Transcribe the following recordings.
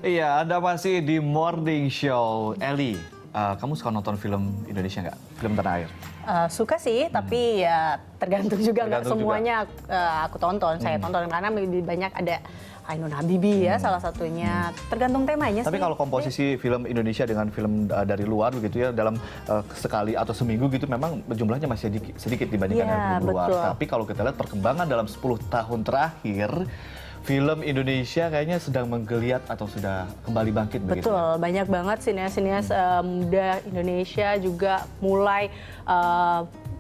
Iya, Anda masih di Morning Show. Eli, kamu suka nonton film Indonesia nggak? Film tanah air? Suka sih, tapi ya tergantung juga nggak semuanya aku tonton. Saya tonton karena lebih banyak ada Ainun Habibie ya salah satunya. Tergantung temanya sih. Tapi kalau komposisi film Indonesia dengan film dari luar begitu ya dalam sekali atau seminggu gitu memang jumlahnya masih sedikit dibandingkan dengan film luar. Betul. Tapi kalau kita lihat perkembangan dalam 10 tahun terakhir, film Indonesia kayaknya sedang menggeliat atau sudah kembali bangkit begitu. Betul, banyak banget sinias-sinias muda Indonesia juga mulai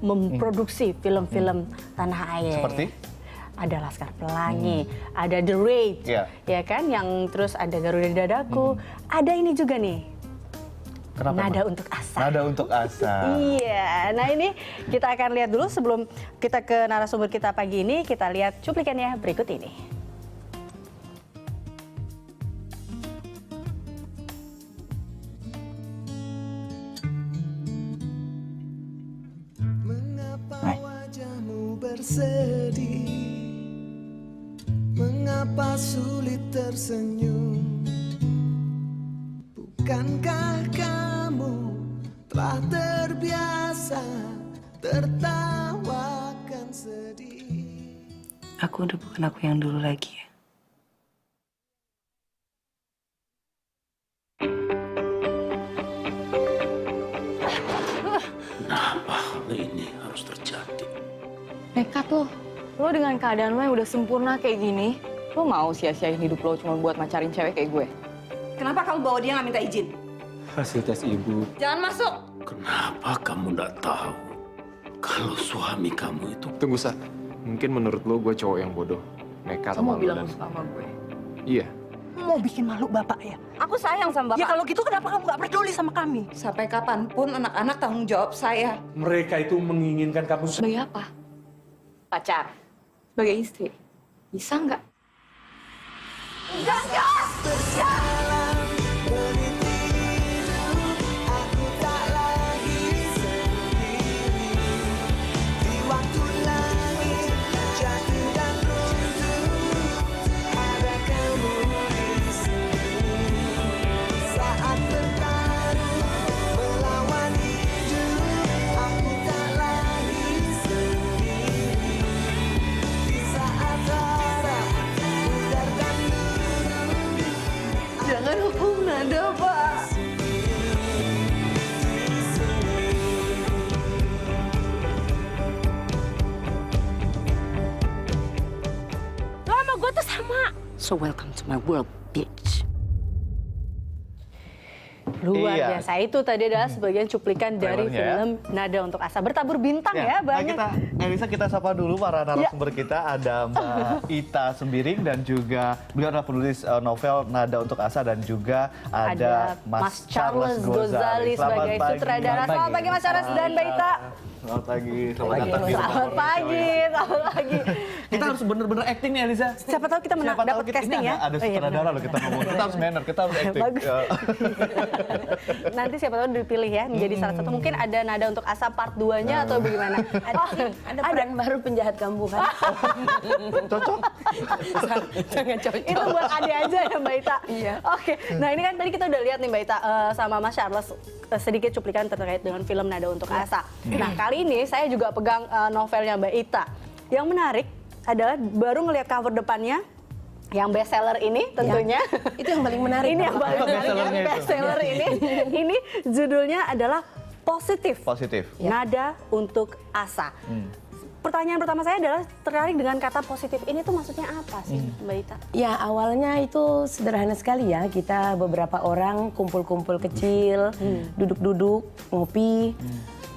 memproduksi film-film tanah air. Seperti? Ada Laskar Pelangi, ada The Raid, ya kan? Yang terus ada Garuda Dadaku, ada ini juga nih. Kenapa, Nada Untuk Asa. Nada Untuk Asa. Iya, nah ini kita akan lihat dulu sebelum kita ke narasumber kita pagi ini, kita lihat cuplikannya berikut ini. Mengapa wajahmu bersedih? Mengapa sulit tersenyum? Bukankah kamu telah terbiasa tertawakan sedih? Aku udah bukan aku yang dulu lagi ya. Kenapa hal ini harus terjadi? Nekat lo. Lo dengan keadaan lo yang udah sempurna kayak gini, lo mau sia-siain hidup lo cuma buat macarin cewek kayak gue? Kenapa kamu bawa dia nggak minta izin? Hasil tes ibu. Jangan masuk. Kenapa kamu nggak tahu kalau suami kamu itu? Tunggu, Sa. Mungkin menurut lo gue cowok yang bodoh. Nekat Kamu sama lo bilang dan... lo suka sama gue. Iya. Mau bikin malu bapak ya? Aku sayang sama bapak. Ya kalau gitu kenapa kamu nggak peduli sama kami? Sampai kapanpun anak-anak tanggung jawab saya. Mereka itu menginginkan kamu. Sebagai apa? Pacar? Sebagai istri? Bisa nggak? Aku tak lagi sendiri. Di waktu langit jatuh dan runtuh, ada kamu di sini. Saat bertaruh melawan hidup, aku tak lagi sendiri. Di saat harap pudar dan luruh, Jangan hukum Nada, Pak. Lo sama gue tuh sama. So welcome to my world, bitch. Luar Iya. biasa, itu tadi adalah sebagian cuplikan dari Trailernya ya. film Nada Untuk Asa. Bertabur bintang ya, banyak. Nah Elisa, kita sapa dulu para narasumber kita. Ada Mbak Ita Sembiring dan juga beliau adalah penulis novel Nada Untuk Asa dan juga ada Mas Charles Gozali sebagai sutradara. Selamat pagi Mas Charles dan Mbak Ita. Selamat pagi. Selamat datang di Selamat pagi, selamat pagi. Kita harus bener-bener acting nih Elisa. Siapa tahu kita Siapa tahu dapat kita- casting ini ya. Ada Oh, iya, sutradara benar. loh kita ngomong. Kita harus manner, kita harus acting. Bagus. Nanti siapa tahu dipilih ya menjadi salah satu. Mungkin ada Nada Untuk Asa part 2-nya atau bagaimana? Ada peran baru penjahat kambuhan. Cocok. Jangan cocok. Itu buat Ade aja ya Mbak Ita. Iya. Oke. Nah ini kan tadi kita udah lihat nih Mbak Ita sama Mas Charles sedikit cuplikan terkait dengan film Nada Untuk Asa. Nah kali ini saya juga pegang novelnya Mbak Ita. Yang menarik adalah baru ngelihat cover depannya yang bestseller ini tentunya. Itu yang paling menarik. Ini yang paling menarik Bestsellernya itu. bestseller ini. Ini judulnya adalah Positif. Positif. Nada Untuk Asa. Pertanyaan pertama saya adalah tertarik dengan kata positif ini tuh maksudnya apa sih Mbak Ita? Ya awalnya itu sederhana sekali ya, kita beberapa orang kumpul-kumpul kecil, duduk-duduk, ngopi,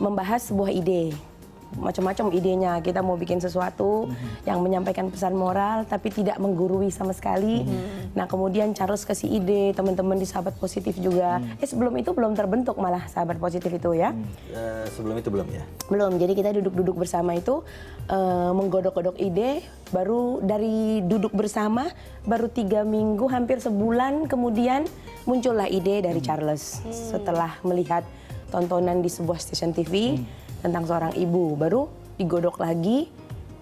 membahas sebuah ide. Macam-macam idenya, kita mau bikin sesuatu yang menyampaikan pesan moral tapi tidak menggurui sama sekali. Nah kemudian Charles kasih ide, teman-teman di Sahabat Positif juga. Sebelum itu belum terbentuk malah Sahabat Positif itu ya. Sebelum itu belum ya? Belum, jadi kita duduk-duduk bersama itu menggodok-godok ide, baru dari duduk bersama, baru 3 minggu, hampir sebulan kemudian muncullah ide dari Charles. Setelah melihat tontonan di sebuah stasiun TV tentang seorang ibu, baru digodok lagi,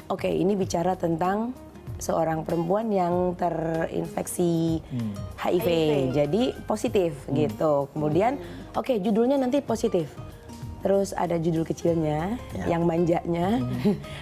oke ini bicara tentang seorang perempuan yang terinfeksi HIV. Jadi positif gitu. Kemudian oke, judulnya nanti positif. Terus ada judul kecilnya, yang manjanya,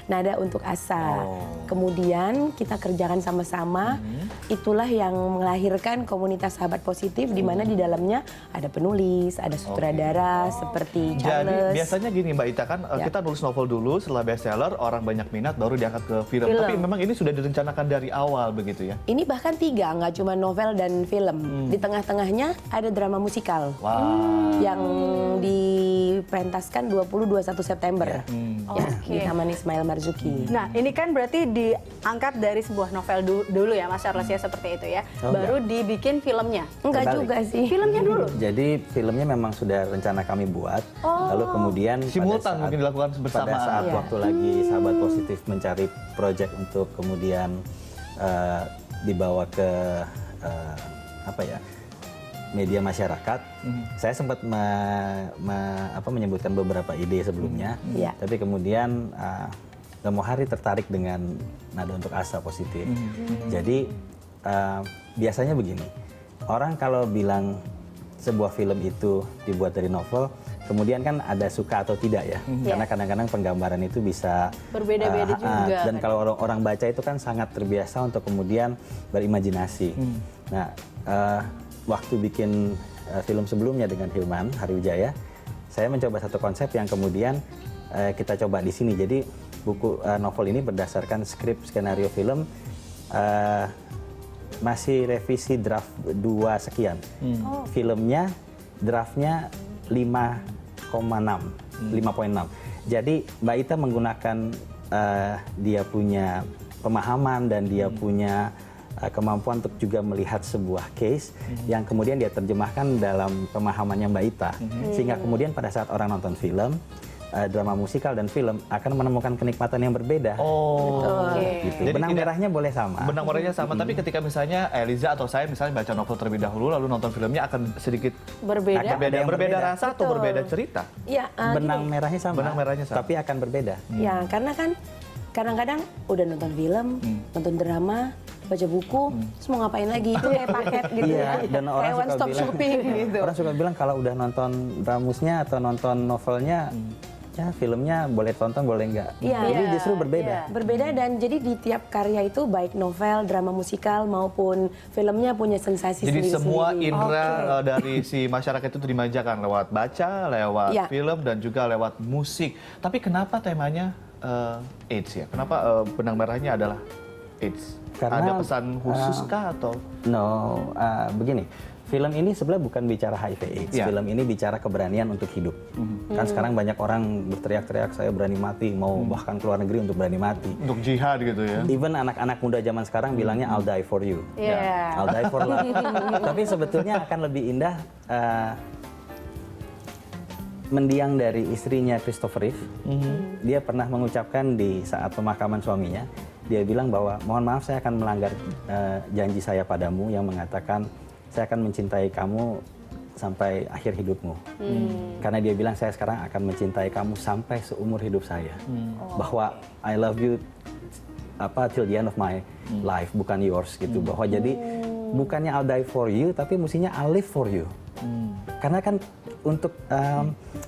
Nada untuk Asa. Kemudian kita kerjakan sama-sama, itulah yang melahirkan komunitas sahabat positif, di mana di dalamnya ada penulis, ada sutradara seperti Charles. Jadi biasanya gini Mbak Ita kan, kita nulis novel dulu, setelah bestseller, orang banyak minat, baru diangkat ke film. Tapi memang ini sudah direncanakan dari awal begitu ya? Ini bahkan 3, nggak cuma novel dan film. Di tengah-tengahnya ada drama musikal yang dipentaskan 20-21 September di Taman Ismail Marzuki. Nah, ini kan berarti diangkat dari sebuah novel dulu ya, Mas Charles ya, seperti itu ya. Baru dibikin filmnya. Enggak Terbalik. juga sih. Filmnya dulu. Jadi filmnya memang sudah rencana kami buat, lalu kemudian Simultan mungkin dilakukan bersamaan. pada saat Iya. waktu lagi sahabat positif mencari proyek untuk kemudian dibawa ke media masyarakat, saya sempat menyebutkan beberapa ide sebelumnya, Iya. tapi kemudian Nggak Mau Hari tertarik dengan Nada untuk Asa positif. Jadi biasanya begini, orang kalau bilang sebuah film itu dibuat dari novel, kemudian kan ada suka atau tidak ya, karena kadang-kadang penggambaran itu bisa Berbeda-beda juga. dan kalau orang baca itu kan sangat terbiasa untuk kemudian berimajinasi. Nah, waktu bikin film sebelumnya dengan Hilman Hariwijaya, saya mencoba satu konsep yang kemudian kita coba di sini. Jadi buku novel ini berdasarkan skrip skenario film, masih revisi draft 2 sekian. Filmnya draftnya 5,6. Jadi Mbak Ita menggunakan dia punya pemahaman dan dia punya kemampuan untuk juga melihat sebuah case yang kemudian dia terjemahkan dalam pemahamannya Mbak Ita, sehingga kemudian pada saat orang nonton film, drama musikal dan film akan menemukan kenikmatan yang berbeda. Gitu. Jadi Benang tidak- merahnya boleh sama. Benang merahnya sama, tapi ketika misalnya Eliza atau saya misalnya baca novel terlebih dahulu, lalu nonton filmnya akan sedikit Berbeda. Yang berbeda berbeda. rasa atau berbeda cerita. Ya, Benang merahnya sama, Benang merahnya sama. tapi akan berbeda. ya karena kan kadang-kadang udah nonton film, nonton drama, baca buku, terus mau ngapain lagi? Itu kayak paket gitu Iya, ya. dan orang Kayak one suka stop bilang, shopping gitu. orang suka bilang kalau udah nonton dramusnya atau nonton novelnya, ya filmnya boleh tonton boleh enggak. Iya. Jadi Iya, justru berbeda. Berbeda, dan jadi di tiap karya itu baik novel, drama musikal maupun filmnya punya sensasi Jadi sendiri-sendiri. semua indera dari si masyarakat itu dimanjakan lewat baca, lewat Ya. film dan juga lewat musik. Tapi kenapa temanya AIDS ya? Kenapa benang merahnya adalah AIDS? Karena, ada pesan khusus kah atau? No, begini. Film ini sebenarnya bukan bicara HIV/AIDS. Ya. Film ini bicara keberanian untuk hidup. Kan sekarang banyak orang berteriak-teriak saya berani mati, mau bahkan keluar negeri untuk berani mati. Untuk jihad gitu ya? Even anak-anak muda zaman sekarang bilangnya I'll die for you. Iya. I'll die for love. Tapi sebetulnya akan lebih indah mendiang dari istrinya Christopher Reeve. Dia pernah mengucapkan di saat pemakaman suaminya, dia bilang bahwa mohon maaf saya akan melanggar janji saya padamu yang mengatakan saya akan mencintai kamu sampai akhir hidupmu. Karena dia bilang saya sekarang akan mencintai kamu sampai seumur hidup saya. Bahwa I love you till the end of my life, bukan yours gitu. Bahwa jadi bukannya I'll die for you, tapi mestinya I'll live for you. Karena kan untuk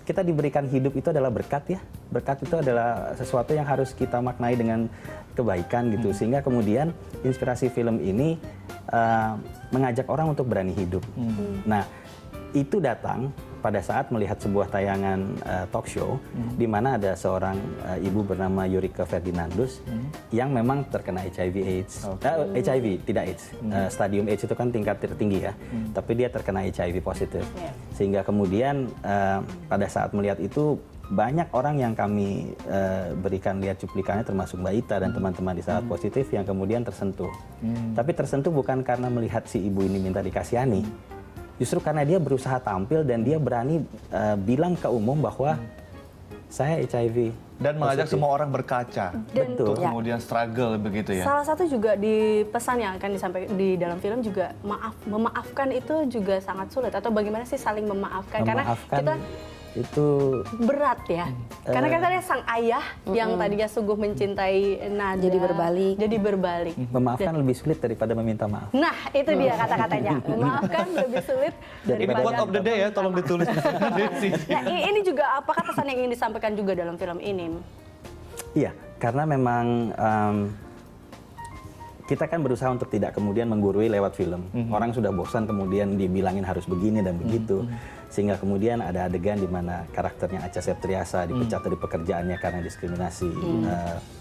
kita diberikan hidup itu adalah berkat ya. Berkat itu adalah sesuatu yang harus kita maknai dengan kebaikan gitu. Sehingga kemudian inspirasi film ini mengajak orang untuk berani hidup. Nah, itu datang pada saat melihat sebuah tayangan talk show di mana ada seorang ibu bernama Yurika Ferdinandus yang memang terkena HIV/AIDS. HIV, tidak AIDS. Stadium AIDS itu kan tingkat tertinggi ya. Tapi dia terkena HIV positif. Sehingga kemudian pada saat melihat itu banyak orang yang kami berikan lihat cuplikannya termasuk Mbak Ita dan teman-teman di Sahabat Positif yang kemudian tersentuh. Tapi tersentuh bukan karena melihat si ibu ini minta dikasihani. Justru karena dia berusaha tampil dan dia berani bilang ke umum bahwa saya HIV. Dan mengajak positif. semua orang berkaca. Betul. Untuk kemudian struggle begitu ya. Salah satu juga di pesan yang akan disampaikan di dalam film juga memaafkan itu juga sangat sulit, atau bagaimana sih saling memaafkan? Karena Memaafkan, kita itu Berat ya. Karena katanya sang ayah yang tadinya sungguh mencintai Nada Jadi berbalik. Jadi berbalik. memaafkan lebih sulit daripada meminta maaf. Nah, itu dia kata-katanya. Memaafkan lebih sulit Ini quote of the day ya, tolong ditulis di sini. Nah, ini juga apakah pesan yang ingin disampaikan juga dalam film ini? Iya, karena memang kita kan berusaha untuk tidak kemudian menggurui lewat film. Orang sudah bosan kemudian dibilangin harus begini dan begitu. Sehingga kemudian ada adegan di mana karakternya Acha Septriasa dipecat dari pekerjaannya karena diskriminasi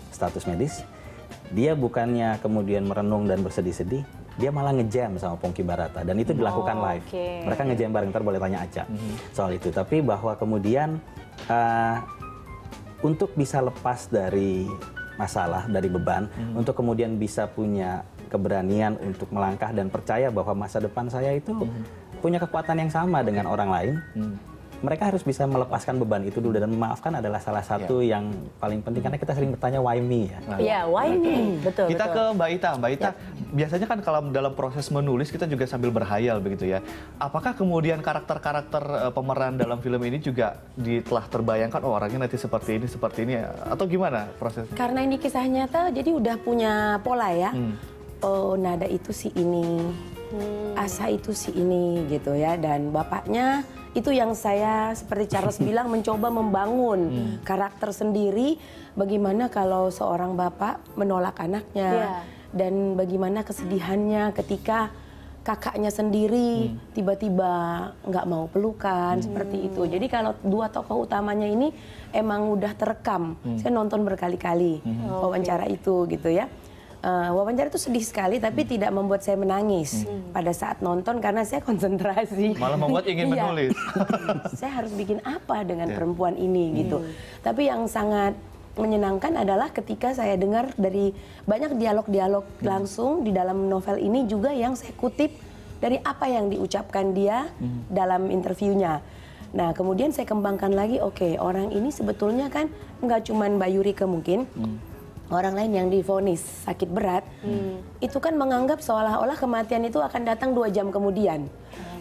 status medis. Dia bukannya kemudian merenung dan bersedih-sedih, dia malah ngejam sama Pongki Barata. Dan itu dilakukan live. oke. Mereka ngejam bareng, ntar boleh tanya Acha soal itu. Tapi bahwa kemudian untuk bisa lepas dari masalah, dari beban, untuk kemudian bisa punya keberanian untuk melangkah dan percaya bahwa masa depan saya itu punya kekuatan yang sama dengan orang lain. Mereka harus bisa melepaskan beban itu dulu dan memaafkan adalah salah satu yang paling penting karena kita sering bertanya why me ya. Iya, why me? Betul. Kita betul. ke Mbak Ita. Mbak Ita, biasanya kan kalau dalam proses menulis kita juga sambil berhayal begitu ya. Apakah kemudian karakter-karakter pemeran dalam film ini juga telah terbayangkan, oh orangnya nanti seperti ini, atau gimana proses? Karena ini kisah nyata, jadi udah punya pola ya. Oh, Nada itu si ini, Asa itu si ini gitu ya. Dan bapaknya itu yang saya seperti Charles bilang mencoba membangun karakter sendiri. Bagaimana kalau seorang bapak menolak anaknya dan bagaimana kesedihannya ketika kakaknya sendiri tiba-tiba nggak mau pelukan seperti itu. Jadi kalau dua tokoh utamanya ini emang udah terekam. Saya nonton berkali-kali wawancara itu gitu ya. Wawancara itu sedih sekali tapi tidak membuat saya menangis pada saat nonton karena saya konsentrasi. Malah membuat ingin Iya. menulis. Saya harus bikin apa dengan perempuan ini gitu. Tapi yang sangat menyenangkan adalah ketika saya dengar dari banyak dialog-dialog langsung di dalam novel ini juga yang saya kutip dari apa yang diucapkan dia dalam interviewnya. Nah kemudian saya kembangkan lagi, oke, orang ini sebetulnya kan nggak cuman Mbak Yurike mungkin, orang lain yang divonis sakit berat, itu kan menganggap seolah-olah kematian itu akan datang 2 jam kemudian.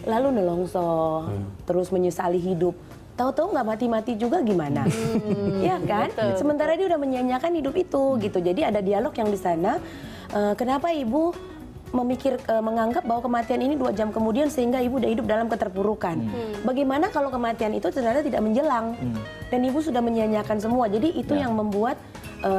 Lalu nelongso, terus menyesali hidup. Tahu-tahu nggak mati-mati juga gimana? Ya kan? Sementara dia udah menyanyiakan hidup itu gitu. Jadi ada dialog yang di sana, kenapa ibu menganggap bahwa kematian ini 2 jam kemudian sehingga ibu udah hidup dalam keterpurukan. Bagaimana kalau kematian itu ternyata tidak menjelang dan ibu sudah menyanyiakan semua. Jadi itu yang membuat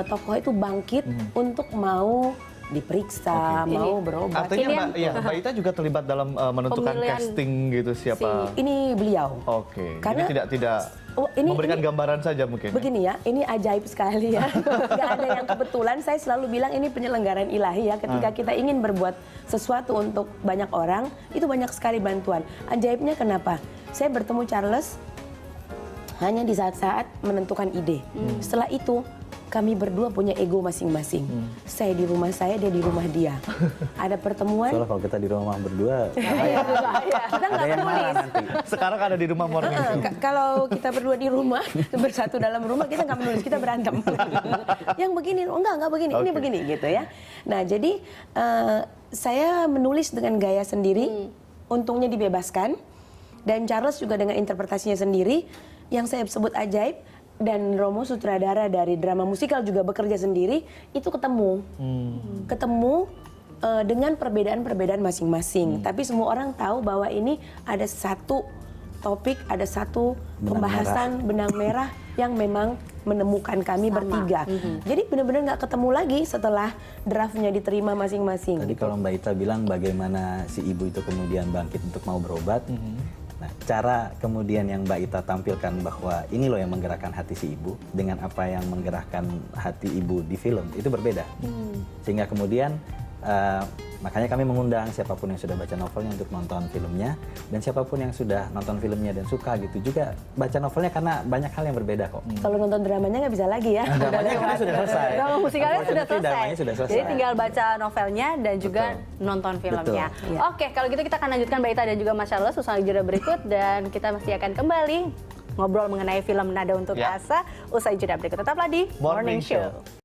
tokoh itu bangkit untuk mau diperiksa, mau berobat. Artinya Mbak Ita juga terlibat dalam menentukan Pemilihan casting gitu siapa? Ini beliau. Oke. Karena- Jadi tidak ini- memberikan ini- gambaran saja mungkin. Begini ya, ini ajaib sekali ya. Gak ada yang kebetulan, saya selalu bilang ini penyelenggaraan ilahi ya. Ketika kita ingin berbuat sesuatu untuk banyak orang, itu banyak sekali bantuan. Ajaibnya kenapa? Saya bertemu Charles hanya di saat-saat menentukan ide. Setelah itu, kami berdua punya ego masing-masing. Saya di rumah saya, dia di rumah dia. Ada pertemuan. Soalnya kalau kita di rumah berdua, Kita nggak ada yang marah menulis. nanti. Sekarang ada di rumah morning show. Kalau kita berdua di rumah, bersatu dalam rumah, kita nggak menulis, kita berantem. Yang begini, enggak begini, ini Oke. begini gitu ya. Nah jadi saya menulis dengan gaya sendiri, untungnya dibebaskan. Dan Charles juga dengan interpretasinya sendiri, yang saya sebut ajaib. Dan Romo sutradara dari drama musikal juga bekerja sendiri, itu ketemu. Ketemu dengan perbedaan-perbedaan masing-masing. Tapi semua orang tahu bahwa ini ada satu topik, ada satu pembahasan benang merah yang memang menemukan kami bertiga. Jadi benar-benar nggak ketemu lagi setelah draftnya diterima masing-masing. Tadi kalau Mbak Ita bilang bagaimana si ibu itu kemudian bangkit untuk mau berobat, nah cara kemudian yang Mbak Ita tampilkan bahwa ini loh yang menggerakkan hati si ibu dengan apa yang menggerakkan hati ibu di film itu berbeda. Sehingga kemudian makanya kami mengundang siapapun yang sudah baca novelnya untuk nonton filmnya, dan siapapun yang sudah nonton filmnya dan suka gitu juga baca novelnya karena banyak hal yang berbeda kok. Kalau nonton dramanya nggak bisa lagi ya. Dramanya kan sudah selesai. Drama musikalnya sudah Unfortunately, selesai. dramanya sudah selesai. Jadi tinggal baca novelnya dan juga nonton filmnya. Betul. Iya. Oke, kalau gitu kita akan lanjutkan Mbak Ita dan juga Mas Charles usai jeda berikut dan kita masih akan kembali ngobrol mengenai film Nada untuk Ya. Asa usai jeda berikut. Tetaplah di Morning Show.